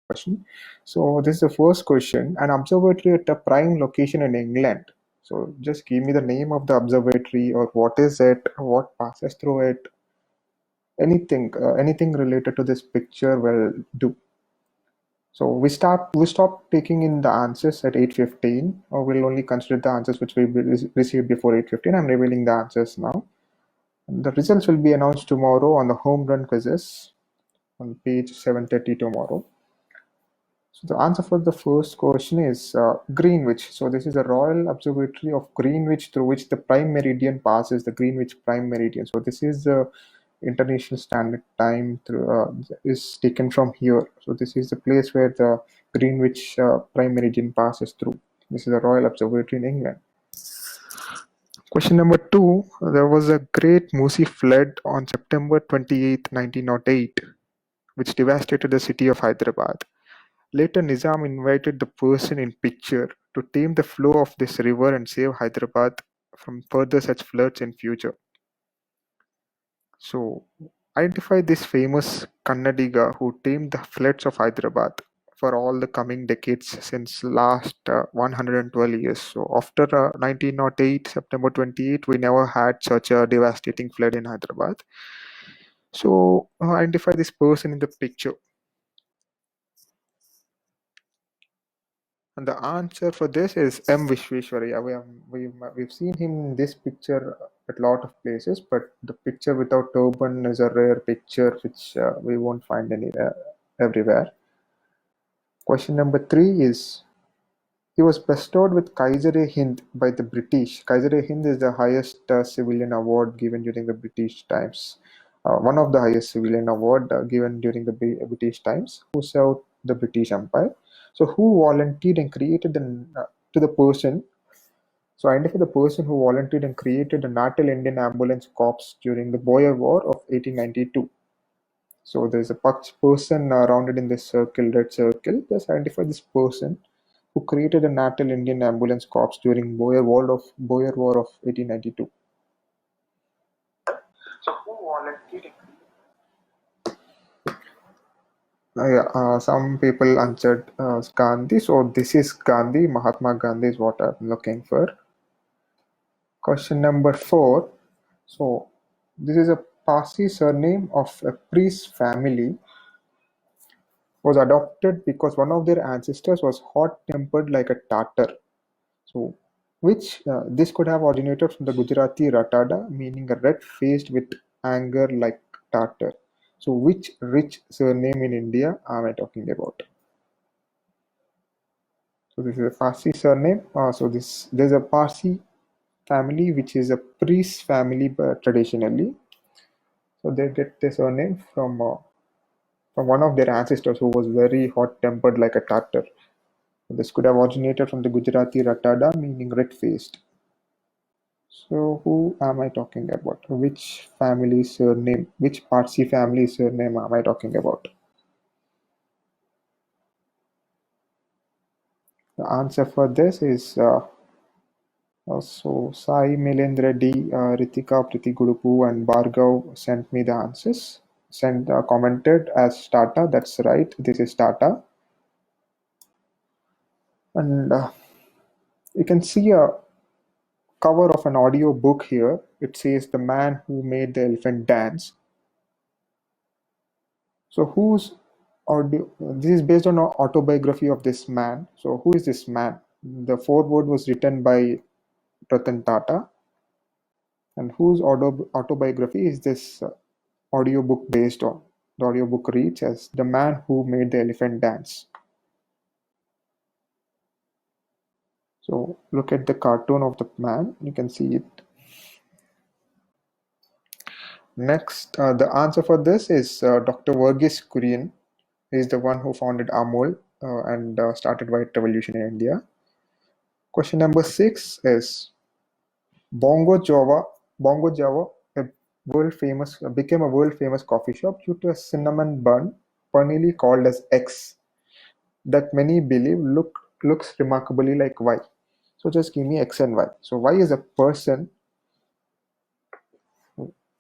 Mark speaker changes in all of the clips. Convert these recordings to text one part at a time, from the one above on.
Speaker 1: question. So this is the first question. An observatory at a prime location in England. So just give me the name of the observatory, or what is it, what passes through it, anything related to this picture will do. So we stop taking in the answers at 8:15, or we'll only consider the answers which we received before 8:15. I'm revealing the answers now. The results will be announced tomorrow on the home run quizzes on page 730 tomorrow. So the answer for the first question is Greenwich. So this is the Royal Observatory of Greenwich, through which the prime meridian passes, the Greenwich prime meridian. So this is the international standard time is taken from here. So this is the place where the Greenwich prime meridian passes through. This is the Royal Observatory in England. Question number 2. There was a great Musi flood on September 28, 1908, which devastated the city of Hyderabad. Later, Nizam invited the person in picture to tame the flow of this river and save Hyderabad from further such floods in future. So, identify this famous Kannadiga who tamed the floods of Hyderabad for all the coming decades since last 112 years. So, after 1908, September 28, we never had such a devastating flood in Hyderabad. So, identify this person in the picture. And the answer for this is M. Vishweshwaraya. We've seen him in this picture at a lot of places, but the picture without turban is a rare picture which we won't find everywhere. Question number 3 is, he was bestowed with Kaiser-e-Hind by the British. Kaiser-e-Hind is the highest civilian award given during the British times. One of the highest civilian award given during the British times, who served the British Empire. So who volunteered and created to the person. So identify the person who volunteered and created the Natal Indian Ambulance Corps during the Boer War of 1892. So there's a person rounded in this circle, red circle. Just identify this person who created the Natal Indian Ambulance Corps during Boer War of 1892. So who volunteered? Some people answered Gandhi. So this is Gandhi. Mahatma Gandhi is what I'm looking for. Question number 4. So this is a Parsi surname of a priest family was adopted because one of their ancestors was hot-tempered like a Tatar. So which this could have originated from the Gujarati Ratada, meaning a red-faced with anger like Tatar. So which rich surname in India am I talking about? So this is a Parsi surname. There's a Parsi family which is a priest family traditionally. So they get their surname from one of their ancestors who was very hot-tempered like a Tatar. This could have originated from the Gujarati Ratada, meaning red-faced. So who am I talking about? Which family surname, which Parsi family surname am I talking about? The answer for this is Sai Milendra D, Ritika Priti Gurupu, and Bhargav sent me the answers. Commented as Tata. That's right. This is Tata. And you can see a cover of an audio book here. It says The Man Who Made the Elephant Dance. So this is based on an autobiography of this man. So who is this man? The foreword was written by Ratan Tata. And whose autobiography is this audiobook based on? The audiobook reads as The Man Who Made the Elephant Dance. So look at the cartoon of the man. You can see it. Next, the answer for this is Dr. Verghese Kurian. He is the one who founded Amul and started White Revolution in India. Question number 6 is Bongo Java became a world famous coffee shop due to a cinnamon bun, funnily called as X, that many believe looks remarkably like Y. So just give me X and Y. So Y is a person,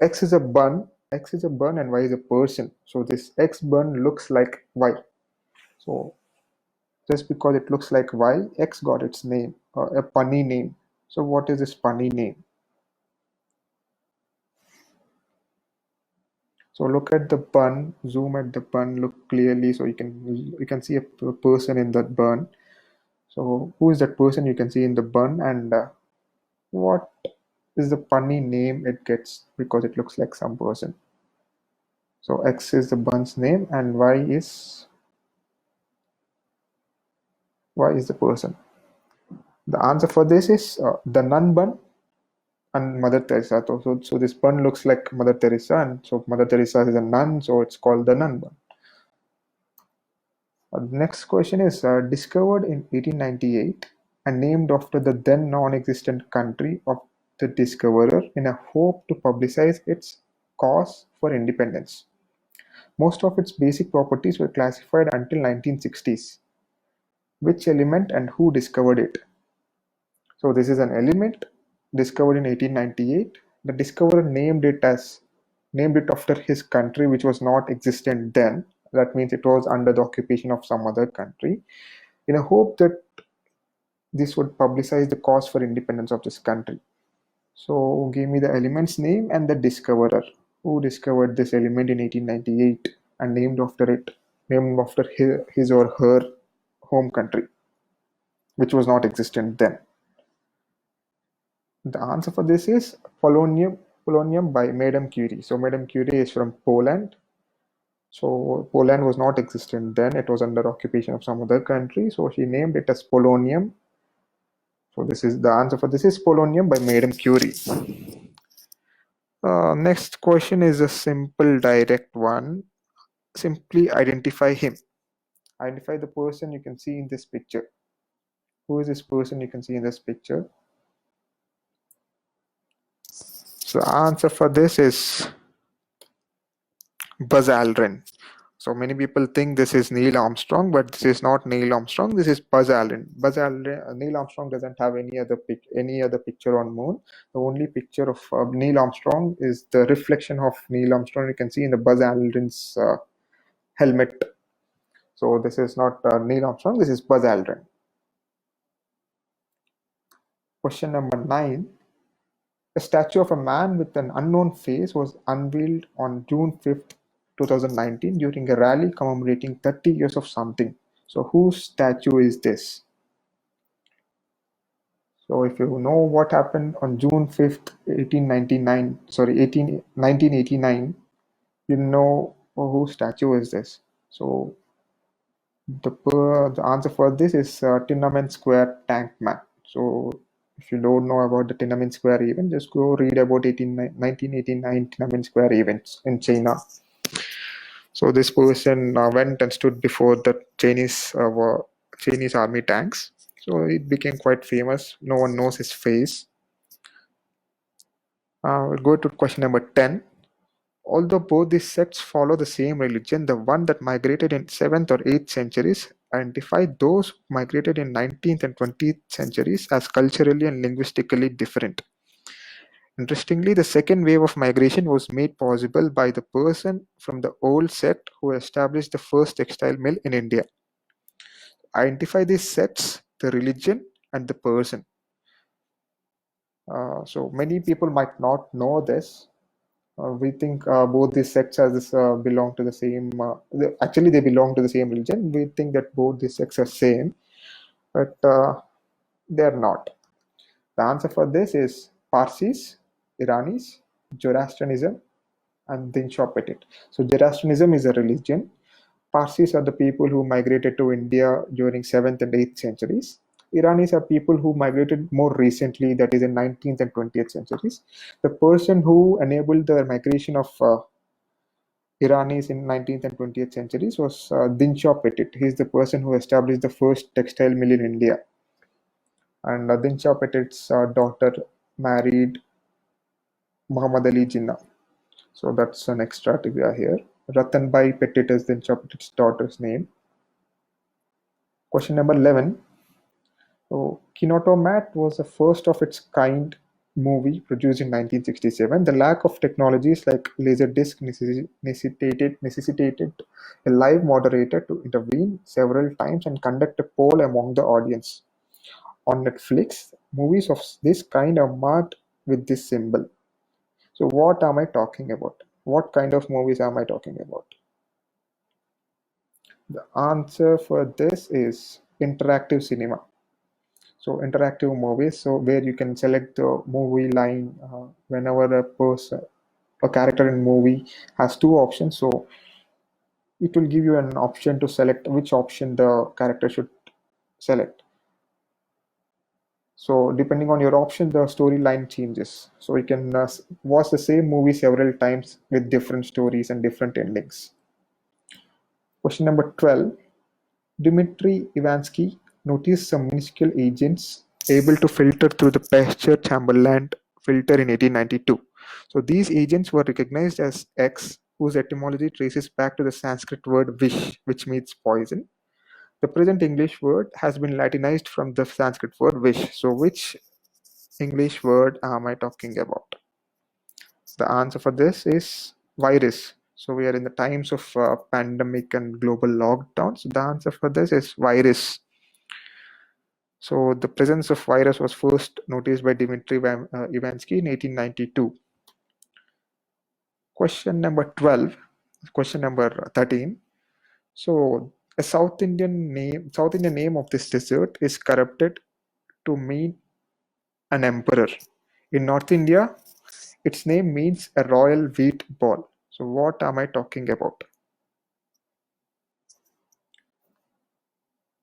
Speaker 1: X is a bun, and Y is a person. So this X bun looks like Y. So just because it looks like Y, X got its name, a punny name. So what is this punny name? So look at the bun, zoom at the bun, look clearly so you can see a person in that bun. So who is that person you can see in the bun, and what is the punny name it gets because it looks like some person? So X is the bun's name and Y is the person. The answer for this is the nun bun and Mother Teresa. So this bun looks like Mother Teresa, and so Mother Teresa is a nun, so it's called the nun bun. The next question is discovered in 1898 and named after the then non-existent country of the discoverer in a hope to publicize its cause for independence. Most of its basic properties were classified until 1960s. Which element and who discovered it? So this is an element discovered in 1898. The discoverer named it after his country, which was not existent then. That means it was under the occupation of some other country, in a hope that this would publicize the cause for independence of this country. So give me the element's name and the discoverer. Who discovered this element in 1898 and named after his or her home country, which was not existent then? The answer for this is polonium by Madame Curie. So Madame Curie is from Poland. So Poland was not existent then. It was under occupation of some other country. So she named it as polonium. So this is the answer for this is polonium by Madame Curie. Next question is a simple, direct one. Simply identify him. Identify the person you can see in this picture. Who is this person you can see in this picture? So the answer for this is Buzz Aldrin. So many people think this is Neil Armstrong, but this is not Neil Armstrong. This is Buzz Aldrin. Neil Armstrong doesn't have any other picture on Moon. The only picture of Neil Armstrong is the reflection of Neil Armstrong you can see in the Buzz Aldrin's helmet. So this is not Neil Armstrong. This is Buzz Aldrin. Question number 9. A statue of a man with an unknown face was unveiled on June 5th, 2019 during a rally commemorating 30 years of something. So whose statue is this? So if you know what happened on June 5th, 1989, you know whose statue is this. So the answer for this is Tiananmen Square Tank Man. So if you don't know about the Tiananmen Square event, just go read about 1989 Tiananmen Square events in China. So this person went and stood before the Chinese army tanks. So it became quite famous. No one knows his face. We'll go to question number 10. Although both these sects follow the same religion, the one that migrated in 7th or 8th centuries identified those who migrated in 19th and 20th centuries as culturally and linguistically different. Interestingly, the second wave of migration was made possible by the person from the old sect who established the first textile mill in India. Identify these sects, the religion, and the person. So many people might not know this. We think both these sects belong to the same. Actually, they belong to the same religion. We think that both these sects are same, but they're not. The answer for this is Parsis, Iranis, Zoroastrianism, and Dinshaw-Petit. So Zoroastrianism is a religion. Parsis are the people who migrated to India during 7th and 8th centuries. Iranis are people who migrated more recently, that is in 19th and 20th centuries. The person who enabled the migration of Iranis in 19th and 20th centuries was Dinshaw-Petit. He is the person who established the first textile mill in India. And Dinshaw-Petit's daughter married Muhammad Ali Jinnah. So that's an extra trivia here. Ratanbai Petit is Dinshaw-Petit's daughter's name. Question number 11. So Kinoto mat was the first of its kind movie produced in 1967. The lack of technologies like Laserdisc necessitated a live moderator to intervene several times and conduct a poll among the audience. On Netflix, movies of this kind are marked with this symbol. So, what am I talking about? What kind of movies am I talking about? The answer for this is interactive cinema. So interactive movies, so where you can select the movie line whenever a character in movie has two options. So it will give you an option to select which option the character should select. So depending on your option, the storyline changes. So you can watch the same movie several times with different stories and different endings. Question number 12. Dmitry Ivansky noticed some minuscule agents able to filter through the Pasteur-Chamberlain filter in 1892. So these agents were recognized as X, whose etymology traces back to the Sanskrit word vish, which means poison. The present English word has been Latinized from the Sanskrit word wish. So which English word am I talking about? The answer for this is virus. So we are in the times of pandemic and global lockdown. So the answer for this is virus. So the presence of virus was first noticed by Dmitry Ivansky in 1892. Question number 12. Question number 13. So a South Indian name of this dessert is corrupted to mean an emperor. In North India, its name means a royal wheat ball. So what am I talking about?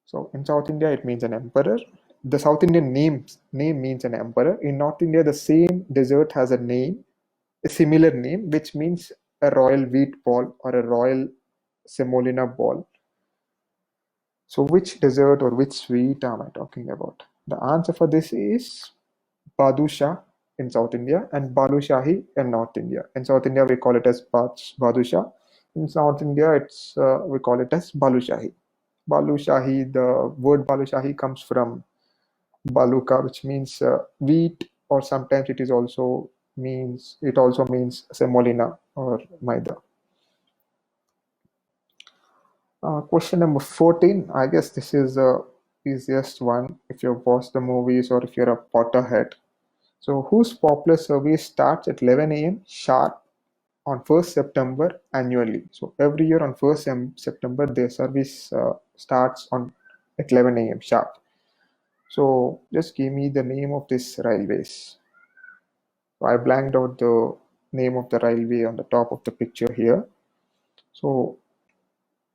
Speaker 1: So in South India, it means an emperor. The South Indian name means an emperor. In North India, the same dessert has a similar name, which means a royal wheat ball or a royal semolina ball. So which dessert or which sweet am I talking about? The answer for this is Badusha in South India and Balushahi in North India. In South India, we call it as Badusha. In South India, we call it as Balushahi. Balushahi, the word Balushahi comes from Baluka, which means wheat, or sometimes it also means semolina or maida. Question number 14. I guess this is the easiest one if you've watched the movies or if you're a Potterhead. So, whose popular service starts at 11 a.m. sharp on 1st September annually? So, every year on 1st September, their service starts at 11 a.m. sharp. So, just give me the name of this railways. So, I blanked out the name of the railway on the top of the picture here. So,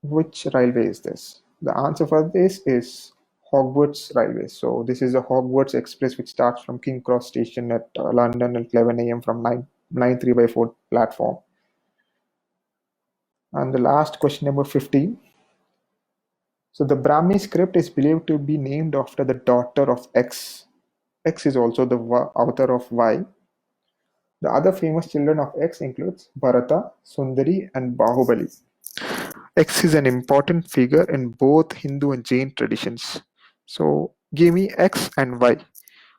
Speaker 1: which railway is this? The answer for this is Hogwarts Railway. So this is a Hogwarts Express which starts from King Cross Station at London at 11 a.m. from 9 3/4 platform. And the last question, number 15. So the Brahmi script is believed to be named after the daughter of X. X is also the author of Y. The other famous children of X includes Bharata, Sundari, and Bahubali. X is an important figure in both Hindu and Jain traditions. So give me X and Y.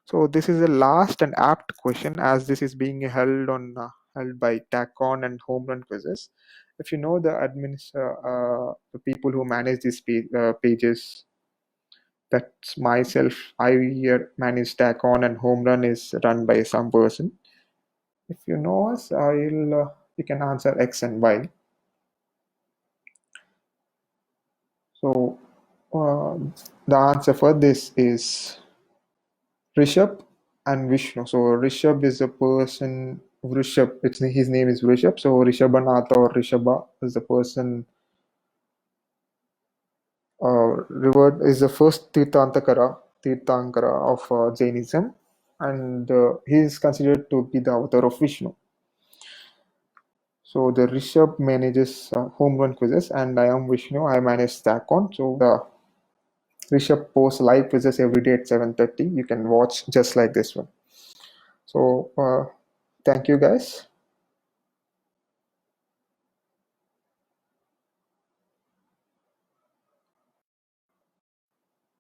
Speaker 1: So this is the last and apt question, as this is being held by TackOn and home run quizzes. If you know the people who manage these pages, that's myself. I manage TackOn, and home run is run by some person. If you know us, you can answer X and Y. So the answer for this is Rishabh and Vishnu. So Rishabh is a person. His name is Rishabh. So Rishabhanatha or Rishabha is the person. Revered is the first Tirthankara of Jainism, and he is considered to be the author of Vishnu. So the Rishabh manages home run quizzes, and I am Vishnu. I manage TackOn. So the Rishabh posts live quizzes every day at 7:30. You can watch just like this one. So thank you guys.